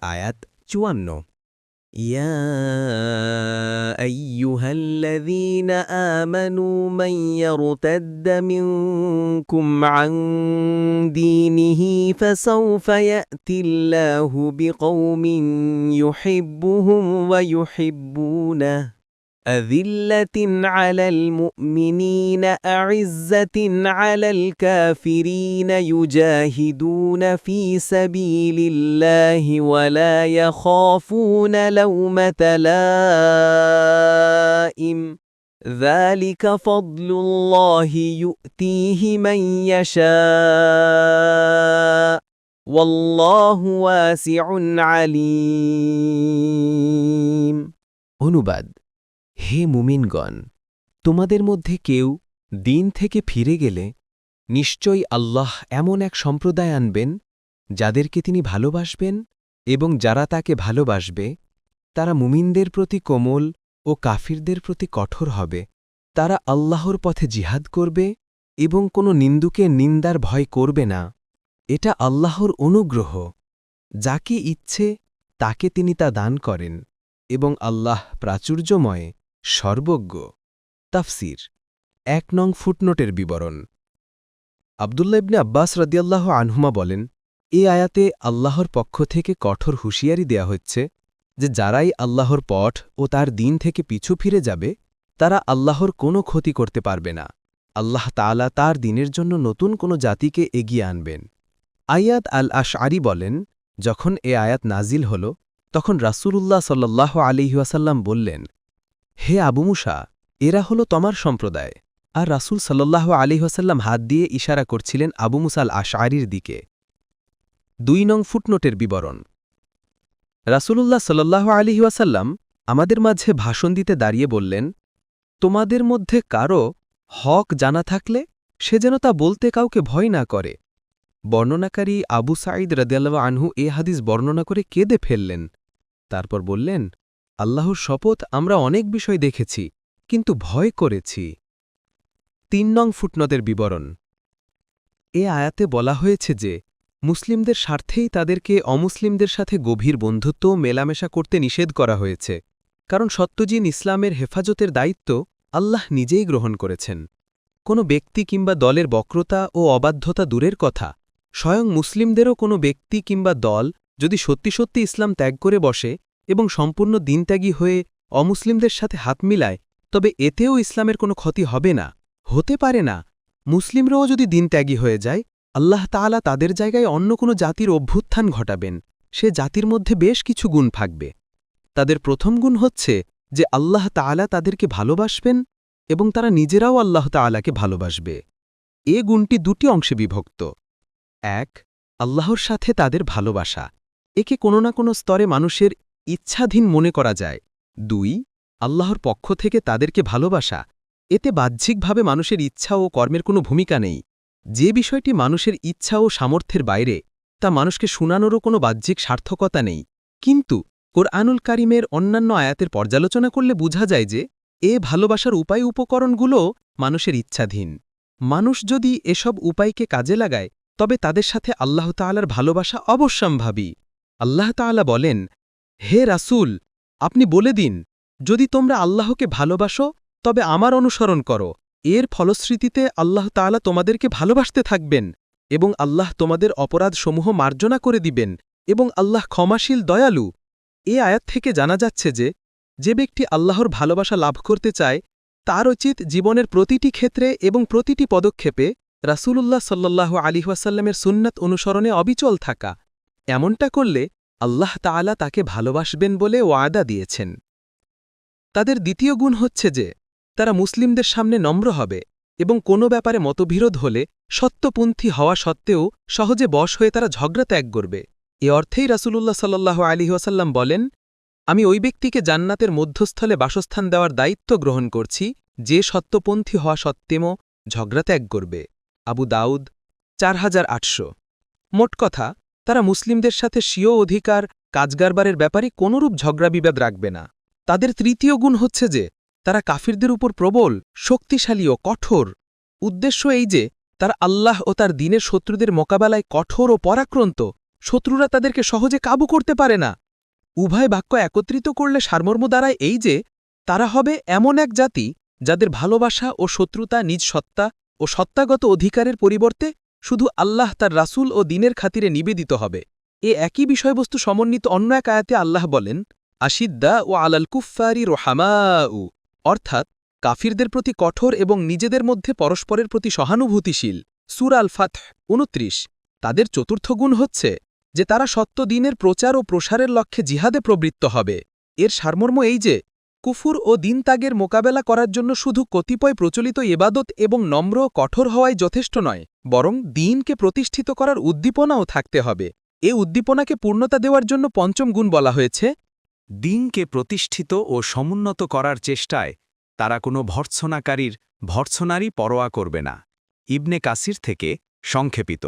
আয়াত ৫৪। يا أيها الذين آمنوا من يرتد منكم عن دينه فسوف يأتي الله بقوم يحبهم ويحبونه أذلة على المؤمنين أعزة على الكافرين يجاهدون في سبيل الله ولا يخافون لومة لائم ذلك فضل الله يؤتيه من يشاء والله واسع عليم। অনুবাদ: হে মুমিনগণ, তোমাদের মধ্যে কেউ দিন থেকে ফিরে গেলে নিশ্চয়ই আল্লাহ এমন এক সম্প্রদায় আনবেন যাদেরকে তিনি ভালোবাসবেন, এবং যারা তাকে ভালোবাসবে তারা মুমিনদের প্রতি কোমল ও কাফিরদের প্রতি কঠোর হবে। তারা আল্লাহর পথে জিহাদ করবে এবং কোনো নিন্দুকে নিন্দার ভয় করবে না। এটা আল্লাহর অনুগ্রহ, যাকে ইচ্ছে তাকে তিনি তা দান করেন, এবং আল্লাহ প্রাচুর্যময়, সর্বজ্ঞ। তাফসির ১ নং ফুটনোটের বিবরণ। আব্দুল্লাহ ইবনে আব্বাস রাদিয়াল্লাহু আনহুমা বলেন, এ আয়াতে আল্লাহর পক্ষ থেকে কঠোর হুঁশিয়ারি দেয়া হচ্ছে যে যারাই আল্লাহর পথ ও তার দিন থেকে পিছু ফিরে যাবে তারা আল্লাহর কোনো ক্ষতি করতে পারবে না। আল্লাহ তাআলা তার দিনের জন্য নতুন কোনো জাতিকে এগিয়ে আনবেন। আয়াত আল আশআরী বলেন, যখন এ আয়াত নাজিল হল তখন রাসূলুল্লাহ সাল্লাল্লাহু আলাইহি ওয়াসাল্লাম বললেন, হে আবু মুসা, এরা হল তোমার সম্প্রদায়। আর রাসূল সাল্লাল্লাহু আলাইহি ওয়াসাল্লাম হাত দিয়ে ইশারা করছিলেন আবু মুসা আল আশআরীর দিকে। ২ নং ফুটনোটের বিবরণ। রাসূলুল্লাহ সাল্লাল্লাহু আলাইহি ওয়াসাল্লাম আমাদের মাঝে ভাষণ দিতে দাঁড়িয়ে বললেন, তোমাদের মধ্যে কারো হক জানা থাকলে সে যেন তা বলতে কাউকে ভয় না করে। বর্ণনাকারী আবু সাঈদ রাদিয়াল্লাহু আনহু এ হাদিস বর্ণনা করে কেঁদে ফেললেন। তারপর বললেন, আল্লাহর শপথ, আমরা অনেক বিষয় দেখেছি, কিন্তু ভয় করেছি। ৩ নং ফুটনোটের বিবরণ। এ আয়াতে বলা হয়েছে যে মুসলিমদের স্বার্থেই তাদেরকে অমুসলিমদের সাথে গভীর বন্ধুত্ব ও মেলামেশা করতে নিষেধ করা হয়েছে, কারণ সত্যজিন ইসলামের হেফাজতের দায়িত্ব আল্লাহ নিজেই গ্রহণ করেছেন। কোনো ব্যক্তি কিংবা দলের বক্রতা ও অবাধ্যতা দূরের কথা, স্বয়ং মুসলিমদেরও কোনো ব্যক্তি কিংবা দল যদি সত্যি সত্যি ইসলাম ত্যাগ করে বসে এবং সম্পূর্ণ দিনত্যাগী হয়ে অমুসলিমদের সাথে হাত মিলায়, তবে এতেও ইসলামের কোনো ক্ষতি হবে না, হতে পারে না। মুসলিমরাও যদি দিনত্যাগী হয়ে যায়, আল্লাহ তাআলা তাদের জায়গায় অন্য কোনো জাতির অভ্যুত্থান ঘটাবেন। সে জাতির মধ্যে বেশ কিছু গুণ থাকবে। তাদের প্রথম গুণ হচ্ছে যে আল্লাহ তাআলা তাদেরকে ভালোবাসবেন এবং তারা নিজেরাও আল্লাহ তাআলাকে ভালোবাসবে। এ গুণটি ২টি অংশে বিভক্ত। ১. আল্লাহর সাথে তাদের ভালোবাসা, একে কোনো না কোনো স্তরে মানুষের ইচ্ছাধীন মনে করা যায়। ২. আল্লাহর পক্ষ থেকে তাদেরকে ভালোবাসা, এতে বাহ্যিকভাবে মানুষের ইচ্ছা ও কর্মের কোনো ভূমিকা নেই। যে বিষয়টি মানুষের ইচ্ছা ও সামর্থ্যের বাইরে, তা মানুষকে শোনানোরও কোনো বাহ্যিক সার্থকতা নেই। কিন্তু কোরআনুল কারীমের অন্যান্য আয়াতের পর্যালোচনা করলে বোঝা যায় যে এ ভালোবাসার উপায় উপকরণগুলো মানুষের ইচ্ছাধীন। মানুষ যদি এসব উপায়কে কাজে লাগায়, তবে তাদের সাথে আল্লাহ তাআলার ভালোবাসা অবশ্যম্ভাবী। আল্লাহ তাআলা বলেন, হে রাসূল, আপনি বলে দিন, যদি তোমরা আল্লাহকে ভালোবাসো তবে আমার অনুসরণ করো। এর ফলশ্রুতিতে আল্লাহ তাআলা তোমাদেরকে ভালোবাসতে থাকবেন এবং আল্লাহ তোমাদের অপরাধসমূহ মার্জনা করে দিবেন এবং আল্লাহ ক্ষমাশীল, দয়ালু। এ আয়াত থেকে জানা যাচ্ছে যে ব্যক্তি আল্লাহর ভালোবাসা লাভ করতে চায় তার উচিত জীবনের প্রতিটি ক্ষেত্রে এবং প্রতিটি পদক্ষেপে রাসূলুল্লাহ সাল্লাল্লাহু আলাইহি ওয়াসাল্লামের সুন্নাত অনুসরণে অবিচল থাকা। এমনটা করলে আল্লাহ তাআলা তাকে ভালোবাসবেন বলে ওয়াদা দিয়েছেন। তাদের দ্বিতীয় গুণ হচ্ছে যে তারা মুসলিমদের সামনে নম্র হবে এবং কোনো ব্যাপারে মতবিরোধ হলে সত্যপন্থী হওয়া সত্ত্বেও সহজে বশ হয়ে তারা ঝগড়া ত্যাগ করবে। এ অর্থেই রাসূলুল্লাহ সাল্লাল্লাহু আলাইহি ওয়াসাল্লাম বলেন, আমি ওই ব্যক্তিকে জান্নাতের মধ্যস্থলে বাসস্থান দেওয়ার দায়িত্ব গ্রহণ করছি যে সত্যপন্থী হওয়া সত্ত্বেও ঝগড়া ত্যাগ করবে। আবু দাউদ ৪৮০০। মোট কথা, তারা মুসলিমদের সাথে স্বীয় অধিকার, কাজকারবারের ব্যাপারে কোনরূপ ঝগড়া বিবাদ রাখবে না। তাদের তৃতীয় গুণ হচ্ছে যে তারা কাফিরদের উপর প্রবল, শক্তিশালী ও কঠোর। উদ্দেশ্য এই যে তারা আল্লাহ ও তার দ্বীনের শত্রুদের মোকাবেলায় কঠোর ও পরাক্রান্ত শত্রুরা তাদেরকে সহজে কাবু করতে পারে না। উভয় বাক্য একত্রিত করলে সারমর্ম দাঁড়ায় এই যে তারা হবে এমন এক জাতি যাদের ভালোবাসা ও শত্রুতা নিজ সত্তা ও সত্তাগত অধিকারের পরিবর্তে শুধু আল্লাহ তার রাসূল ও দ্বীনের খাতিরে নিবেদিত হবে। একই বিষয়বস্তু সমন্বিত অন্য এক আয়াতে আল্লাহ বলেন, আশিদ্দা ও আলাল কুফফারি রোহামাউ, অর্থাৎ কাফিরদের প্রতি কঠোর এবং নিজেদের মধ্যে পরস্পরের প্রতি সহানুভূতিশীল। সূরা আল ফাতহ ২৯। তাদের চতুর্থ গুণ হচ্ছে যে তারা সত্য দ্বীনের প্রচার ও প্রসারের লক্ষ্যে জিহাদে প্রবৃত্ত হবে। এর সারমর্ম এই যে কুফুর ও দিন ত্যাগের মোকাবেলা করার জন্য শুধু কতিপয় প্রচলিত ইবাদত এবং নম্র ও কঠোর হওয়াই যথেষ্ট নয়, বরং দ্বীনকে প্রতিষ্ঠিত করার উদ্দীপনাও থাকতে হবে। উদ্দীপনাকে পূর্ণতা দেওয়ার জন্য পঞ্চম গুণ বলা হয়েছে, দ্বীনকে প্রতিষ্ঠিত ও সমুন্নত করার চেষ্টায় তারা কোনো ভর্ৎসনাকারীর ভর্ৎসনারই পরোয়া করবে না। ইবনে কাসির থেকে সংক্ষেপিত।